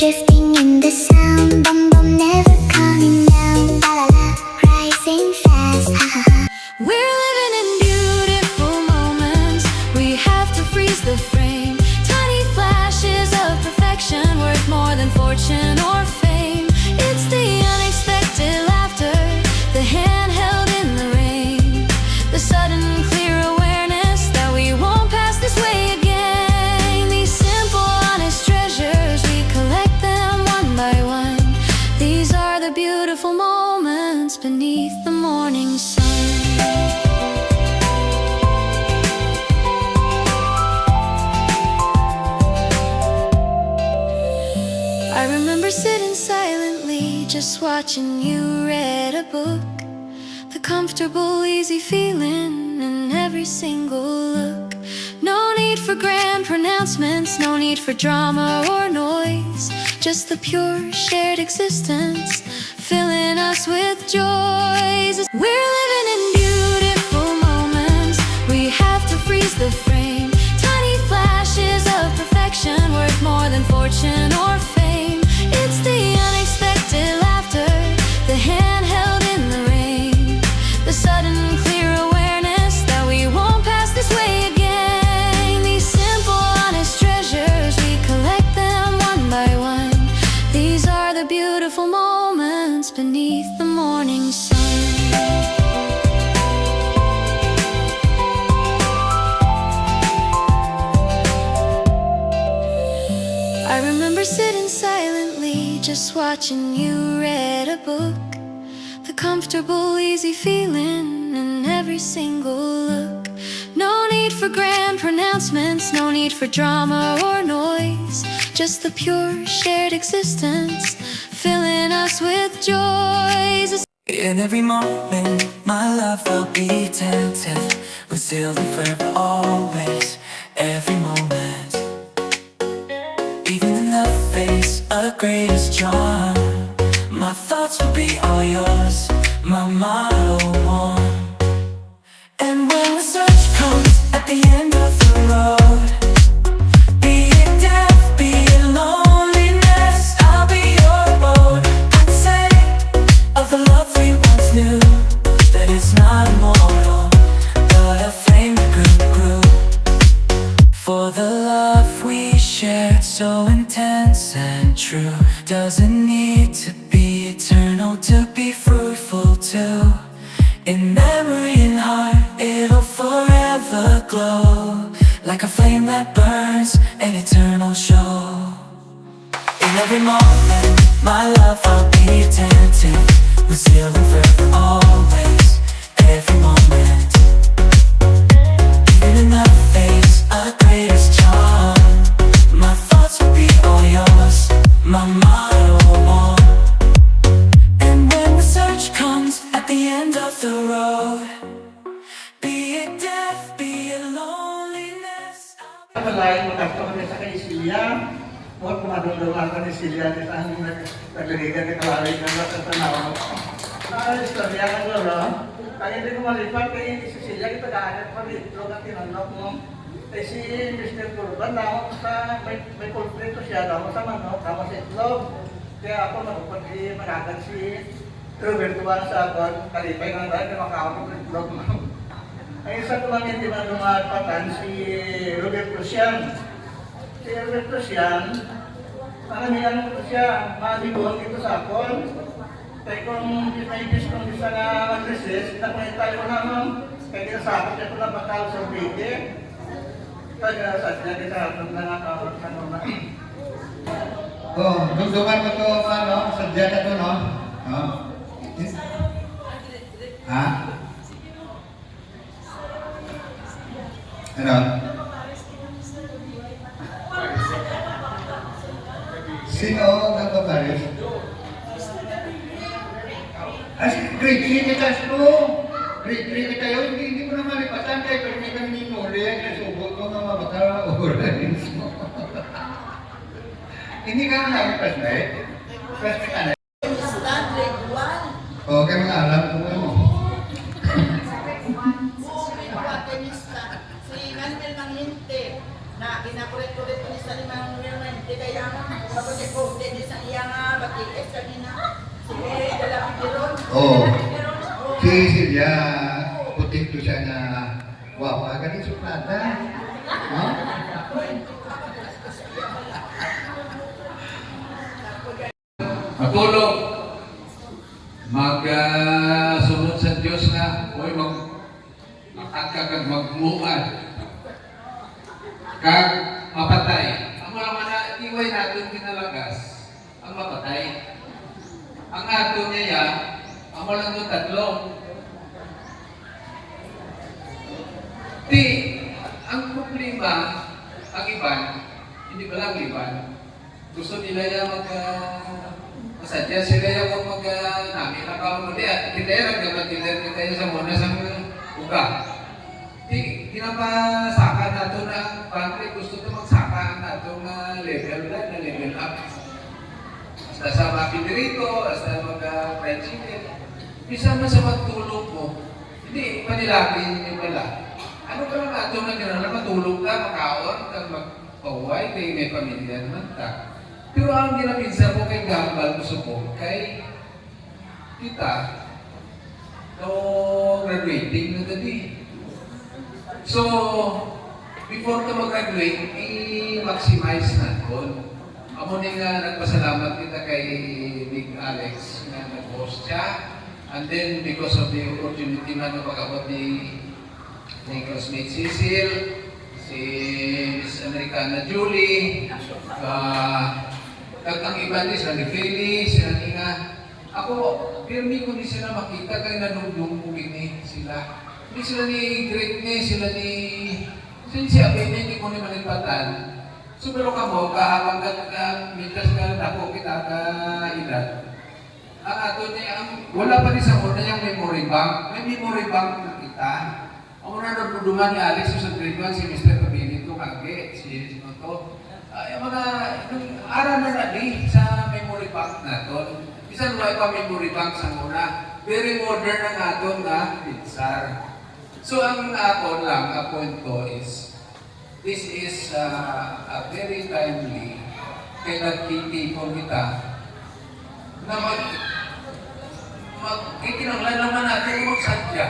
drifting in the sound. Bum bum never coming down. La la la, rising fast. Ha ha ha. We're living in beautiful moments. We have to freeze the frame. Tiny flashes of perfection worth more than fortune or fame. It's the unexpected laughter, the hand held in the rain, the sudden clear awareness that we won't pass this way again. These simple, honest treasures, we collect them one by one. These are the beautiful moments beneath the morning sun. I remember sitting silently, just watching you read a book. The comfortable, easy feeling in every single look. No need for grand pronouncements, no need for drama or noise. Just the pure, shared existence, filling us with joys. We're living in beautiful moments. We have to freeze the frame. Tiny flashes of perfection worth more than fortune or fame. It's the unexpected laughter, the hand held in the rain, the sudden clear awareness that we won't pass this way again. These simple, honest treasures, we collect them one by one. These are the beautiful moments beneath the morning sun. I remember sitting silently, just watching you read a book. The comfortable, easy feeling in every single look. No need for grand pronouncements, no need for drama or noise. Just the pure, shared existence, filling us with joys. In every moment, my love will be attentive, concealed and forever, always, every moment. Even in the face of greatest charm, my thoughts will be all yours, my motto one. And when the search comes at the end of the road, be it death, be it loneliness, I'll be your boat. I'd say of the love we once knew, that it's not immortal, but a flame that grew. For the love we shared, so intense and true, doesn't need to be eternal to be fruitful too. In memory and heart, it'll forever glow, like a flame that burns, an eternal show. In every moment, my love, I'll be attentive, concealed and forever, always, every moment. Even in the face of greatest charm, my thoughts will be all yours, my motto one. And when the search comes at the end of the road, be it death, be it loneliness, Malayo magkakto kami sa kay Silya. Huwag kumadulungan ka ni Silya at ang nagliligan ni Kalari ka na sa tanaw. Istorya ka doon, no? Kaya hindi ko malipat kay si Silya, kita gahanap pa dito na tinanong mo. Eh si Mr. Turban, daw sa may kulprito siya, daw sa manok, daw sa itlog. Kaya ako managan si Roberto sa akin, kalipay ng dahil na makakapag itlog mo. Ang isa ko lang hindi man lumapatan si Roberto Sian. Si Roberto Sian, maramihan ko siya, malibuhan dito sa akon. Kaya kung may bis kong isa na mag-resist, nakunit tayo naman, kaya kinasakot niya ko na bakal sa bide. Kaya sa niya kinasakot na nakakot ka naman. Oh, dugdugan mo to, ano, sadya ka to, no? No? Ha? Ano? Sino ang nagpaparis? Grade 3 kita po. Grade 3 kita yun. Hindi mo na malipatan kayo. Pero hindi kami minuli. Nasubot ko nga mabaka orange mo. Hindi ka na nalipas na eh. First ka na. Oo, kaya mga alam ko mo. Si Manuel Manghinte na kinakulit-kulit ko ni Salimang Manuel Manghinte kaya sa pagkakot Oh, si Silya, putik to siya na wapa, ganit suplada. No? Matulog. Sunod sa Diyos na, uy, kag magmuad. Kag mapatay. Ang mga iway natin kinalagas, ang mapatay. Ang ato niya, ang walang doon tatlo. Di, ang problema, ang iban, hindi ba lang iban, gusto nila yung masadya sila yung namin na kaumuli at kitera kita yung sa muna sa uga. Di, kinapasaka na ito na pantry, gusto ito magsaka na ito na level up. Hasta sa mapinirito, hasta mag-fried chicken. Bisa man sa magtulog mo, hindi panilapin yung wala. Ano ka lang ato na gano'n na matulog ka, makaon, kang magpaway, kay may pamilya naman ka. Pero ang ginapinsa ko kay Gambal gusto ko, kay kita, no graduating na dati. So, before ka mag-graduate, i-maximize na doon. Amo ni nga nagpasalamat kita kay Big Alex na nag-host siya. And then, because of the opportunity man na pag-abot ni classmate Cecil, si Miss Americana Julie, ang iba din sila ni Phyllis, sila ni nga. Ako, pirmi ko di sila makita kay nanundong ko ini sila. Hindi sila ni Greg ni, sila ni si Abay hindi ko ni malipatan. So pero kamo, kahawag ka mitas ka ako kita ka edad. Ang ato niya, wala pa rin sa una yung memory bank. May memory bank na kita. Ang una nagpuduman ni Alex sa grade 1, si Mr. Cabinito, Kage, si Noto. Yung mga, araw na di sa memory bank na to. Bisan wala pa memory bank sa una. Very modern ang ato na Pixar. So ang ako lang, ang point ko is, this is a very timely kaya nagtitipon kita na kikinanglan naman natin magsadya.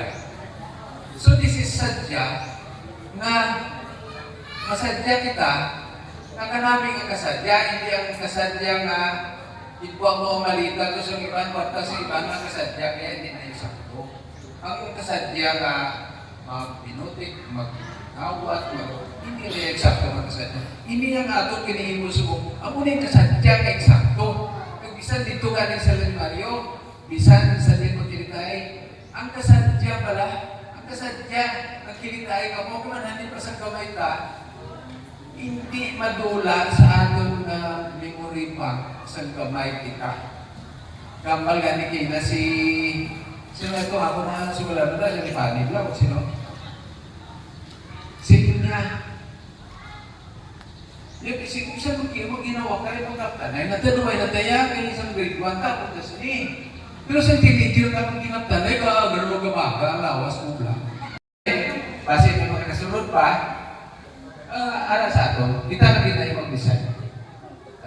So this is sadya na masadya kita na kanaming ang kasadya, hindi ang kasadya nga ikuha mo ang malita to sa iban, bata sa iban ang kasadya, kaya hindi na yung sakto. Ang kasadya nga magpinutik, mag-awat, hindi na eksakto ang kasadya. Hindi ang ato kinihimuso mo, amo na yung kasadya ka eksakto. Kung bisan dito galing sa Mario, bisan sa din mo kilitay, ang kasadya pala, ang kasadya, ang kilitay ka mo, kung manhanin pa sa kamay ta, hindi madula sa aton na memory bank sa kamay kita. Gambal gani kina si sino ito ako na sumula na dahil ni Fanny Blau, sino? Sino niya? Kung siya mo ginawa kayo mga kaptanay, natanuway na tayo kayo isang grade 1 tapos na sini. Pero sa teenager ka mong ginaptanay ka, gano'n gamaga, lawas mo lang. Base na mga kasunod pa, ara sa ato, kita na din tayo mag-design.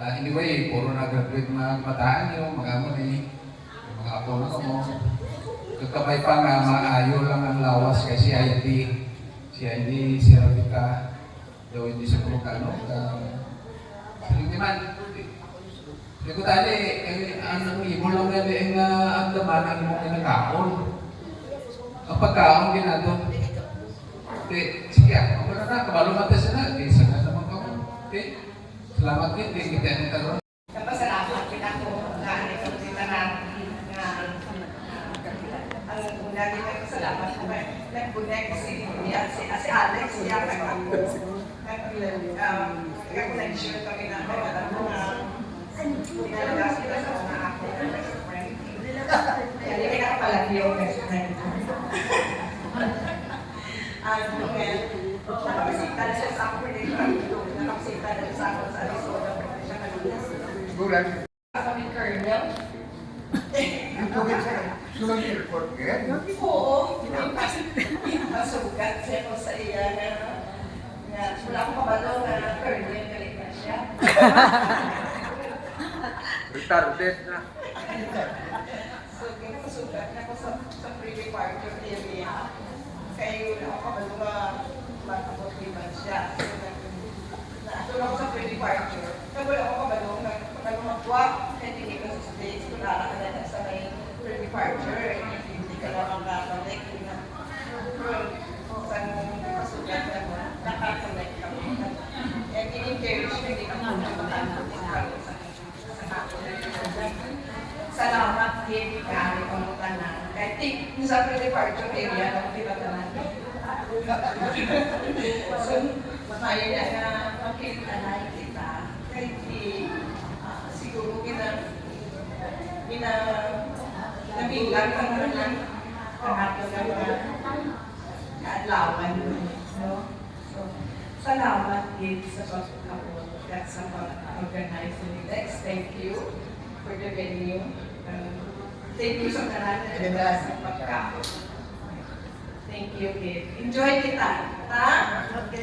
Anyway, puro na-graduate mga kabataan nyo, mga mga apo na mo. Kakabay pa nga, maayo lang ang lawas kasi si Ravita, daw hindi sa Kurukano. Saling naman, hindi ko tali, ang ibo lang na ang daman ang mong kinakaon. Ang pagkaon ginato. Sige, ako na, kabalo matas na, isa na naman ka mo. Salamat din, kita yung taro. Napasalamat din ako na ito kita na ang lagi na salamat ko nag-connect si Alex siya nag-connection kami na alam mo na pinalaga sila sa mga ako na best friend. Kaya hindi ka palagi yung best friend. Nakapasita na siya sa ako nakapasita na siya sa ako sa Arizona siya nag-ulas. Bulan. Kami Colonel. Sulang airport ka? Oo, hindi masugat siya ko sa iya na wala akong kabalo na Colonel galing na siya. Retarded na. So, ginasugat na ko sa pre-departure area. Kaya yun ako kabalunga matapos liman siya. So, naatulong ako sa pre-departure. Kabula ako kabalunga, magwa, hindi ko sa stage, kung nakakalaga sa may pre-departure, hindi ka lang ang kakalik. Saan masugat na mo, nakakalik ka mo. Kaya in-encourage mo, hindi ka muna makakalik sa salamat din kami kung tanan. Kahit sa pre-departure area lang tinatanan. So, masaya niya na makita na kita. Kahit siguro nabilang ka naman lang kahapon na mga kaadlawan. No? So, salamat din sa pagkakapon at sa pag-organize nila. Thank you for the venue. Thank you sa kanan sa pagkakapon. Thank you, kid. Enjoy kita. Ha? Okay.